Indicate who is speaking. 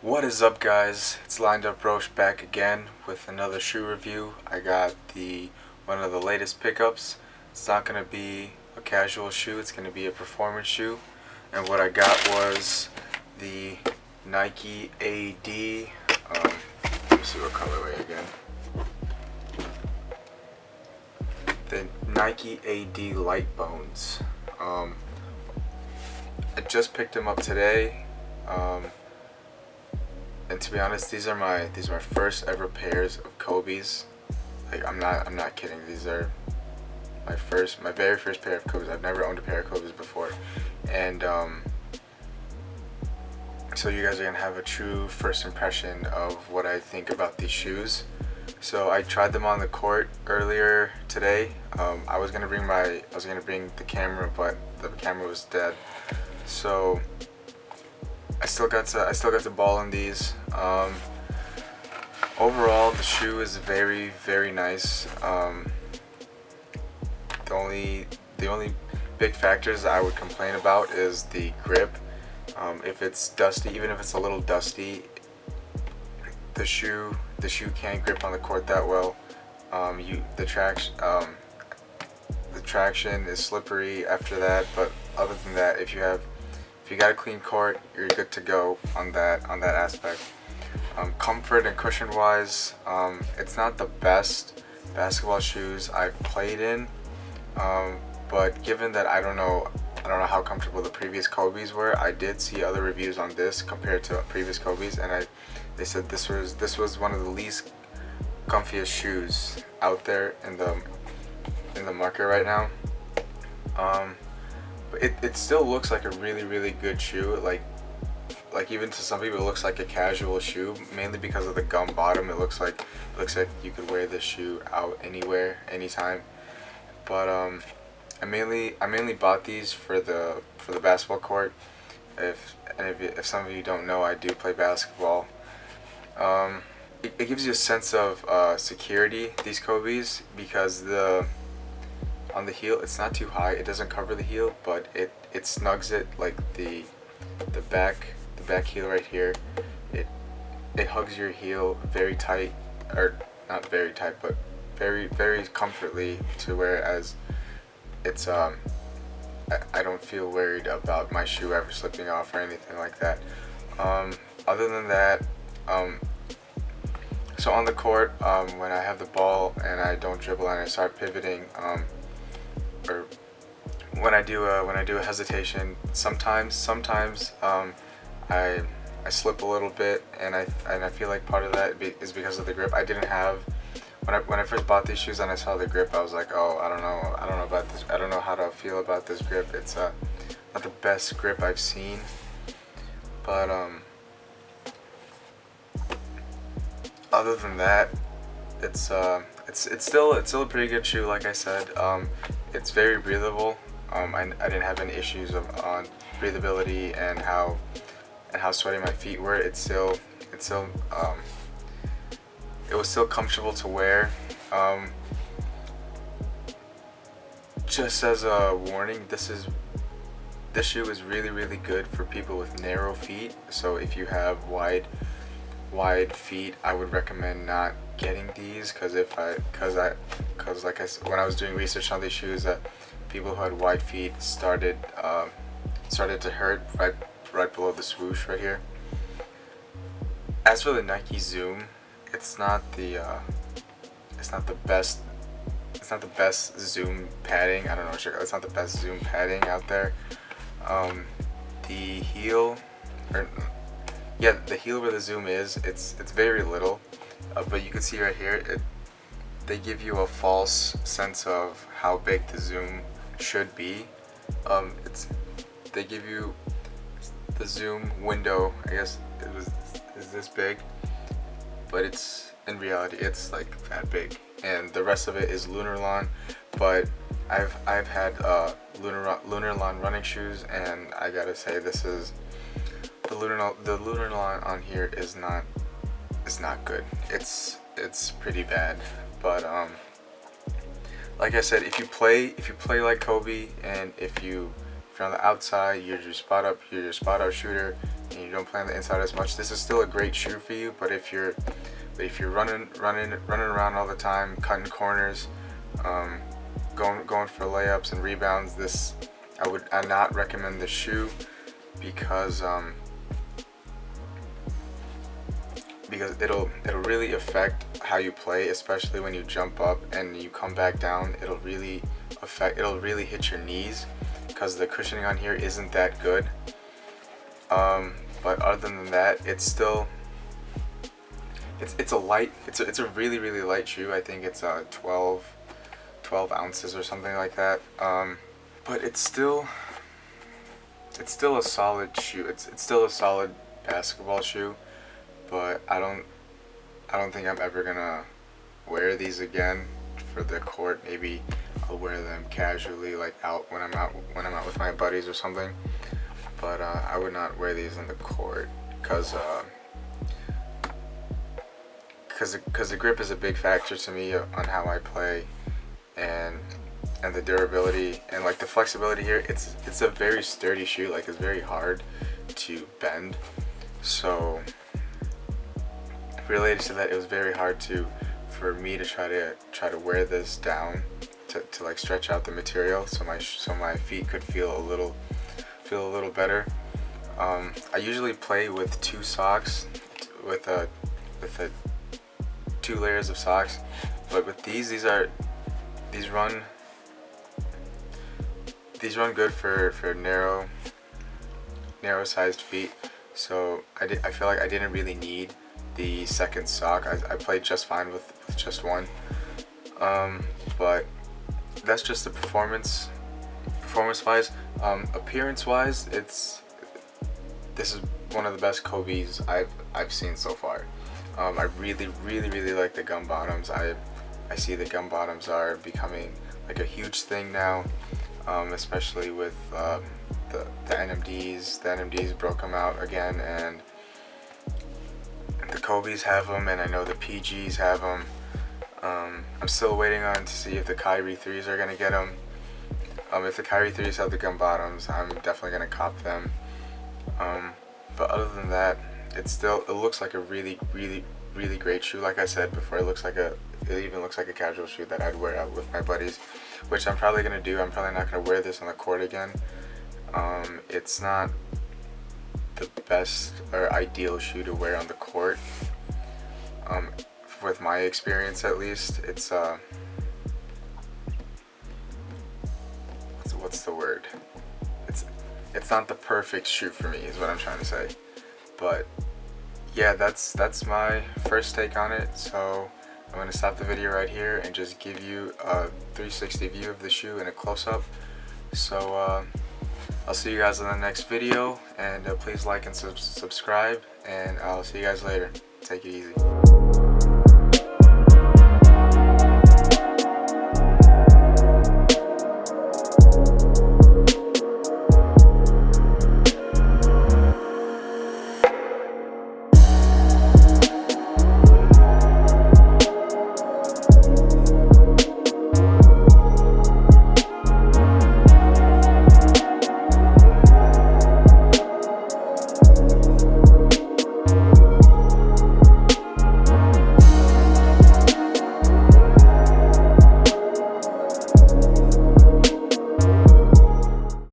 Speaker 1: What is up, guys? It's Lined Up Roche back again with another shoe review. I got one of the latest pickups. It's not gonna be a casual shoe, it's gonna be a performance shoe. And what I got was the Nike A.D. Let me see what colorway again. The Nike A.D. Light Bones. I just picked them up today. And to be honest, these are my first ever pairs of Kobe's. Like I'm not kidding. These are my very first pair of Kobe's. I've never owned a pair of Kobe's before, and so you guys are gonna have a true first impression of what I think about these shoes. So I tried them on the court earlier today. I was gonna bring the camera, but the camera was dead. So I still got to ball in these. Overall, the shoe is very, very nice. The only big factors I would complain about is the grip. If it's dusty, even if it's a little dusty, the shoe can't grip on the court that well. The traction is slippery after that. But other than that, if you got a clean court, you're good to go on that aspect. Comfort and cushion wise, it's not the best basketball shoes I've played in, but given that I don't know how comfortable the previous Kobe's were. I did see other reviews on this compared to previous Kobe's, and they said this was one of the least comfiest shoes out there in the market right now. But it still looks like a really, really good shoe. Like even to some people it looks like a casual shoe, mainly because of the gum bottom. It looks like you could wear this shoe out anywhere, anytime. But I mainly bought these for the basketball court. If some of you don't know, I do play basketball. It gives you a sense of security, these Kobe's, because on the heel it's not too high. It doesn't cover the heel, but it snugs it, like the back heel right here. It hugs your heel very tight, or not very tight, but very, very comfortably, to whereas it's I don't feel worried about my shoe ever slipping off or anything like that. Other than that, so on the court, when I have the ball and I don't dribble and I start pivoting, or when I do a hesitation, sometimes I slip a little bit, and I feel like part of that is because of the grip. I didn't have, when I first bought these shoes and I saw the grip, I was like, oh, I don't know about this. I don't know how to feel about this grip. It's not the best grip I've seen, but other than that, it's still a pretty good shoe. Like I said, it's very breathable. I didn't have any issues on breathability and how sweaty my feet were. It was still comfortable to wear. Just as a warning, this shoe is really, really good for people with narrow feet. So if you have wide feet, I would recommend not getting these, because like I said, when I was doing research on these shoes, that people who had wide feet started to hurt right below the swoosh right here. As for the Nike Zoom, it's not the best Zoom padding. I don't know, it's not the best Zoom padding out there. The heel, the heel where the Zoom is, it's very little, but you can see right here, they give you a false sense of how big the Zoom should be. They give you the Zoom window, I guess is this big, but in reality it's like that big, and the rest of it is Lunarlon. But I've had Lunarlon running shoes, and I gotta say, this is the Lunarlon on here is not good. It's pretty bad. But like I said, if you play like Kobe, and if you're on the outside, you're your spot up shooter, and you don't play on the inside as much, this is still a great shoe for you. But if you're running around all the time, cutting corners, going for layups and rebounds, I not recommend this shoe because it'll really affect how you play, especially when you jump up and you come back down. It'll really hit your knees because the cushioning on here isn't that good. But other than that, it's a really light shoe. I think it's 12 ounces or something like that. But it's still a solid shoe. It's still a solid basketball shoe. But I don't think I'm ever gonna wear these again for the court. Maybe I'll wear them casually, like when I'm out with my buddies or something. But I would not wear these in the court because the grip is a big factor to me on how I play, and the durability and like the flexibility here. It's a very sturdy shoe. Like, it's very hard to bend. So related to that, it was very hard for me to try to wear this down to like stretch out the material so my feet could feel a little better. I usually play with 2 socks, with 2 layers of socks, but with these run good for narrow sized feet. So I feel like I didn't really need the second sock. I played just fine with just one. But that's just the performance wise. Appearance wise, this is one of the best Kobe's I've seen so far. I really like the gum bottoms. I see the gum bottoms are becoming like a huge thing now, especially with the NMDs. The NMDs broke them out again, and the Kobe's have them, and I know the PGs have them. I'm still waiting on to see if the Kyrie 3s are gonna get them. If the Kyrie 3s have the gum bottoms, I'm definitely gonna cop them. But other than that, it looks like a really great shoe. Like I said before, it even looks like a casual shoe that I'd wear out with my buddies, which I'm probably gonna do. I'm probably not gonna wear this on the court again. It's not the best or ideal shoe to wear on the court. With my experience, at least, it's what's the word? It's not the perfect shoe for me, is what I'm trying to say. But yeah, that's my first take on it. So I'm gonna stop the video right here and just give you a 360 view of the shoe in a close-up. So I'll see you guys in the next video, and please like and subscribe, and I'll see you guys later. Take it easy.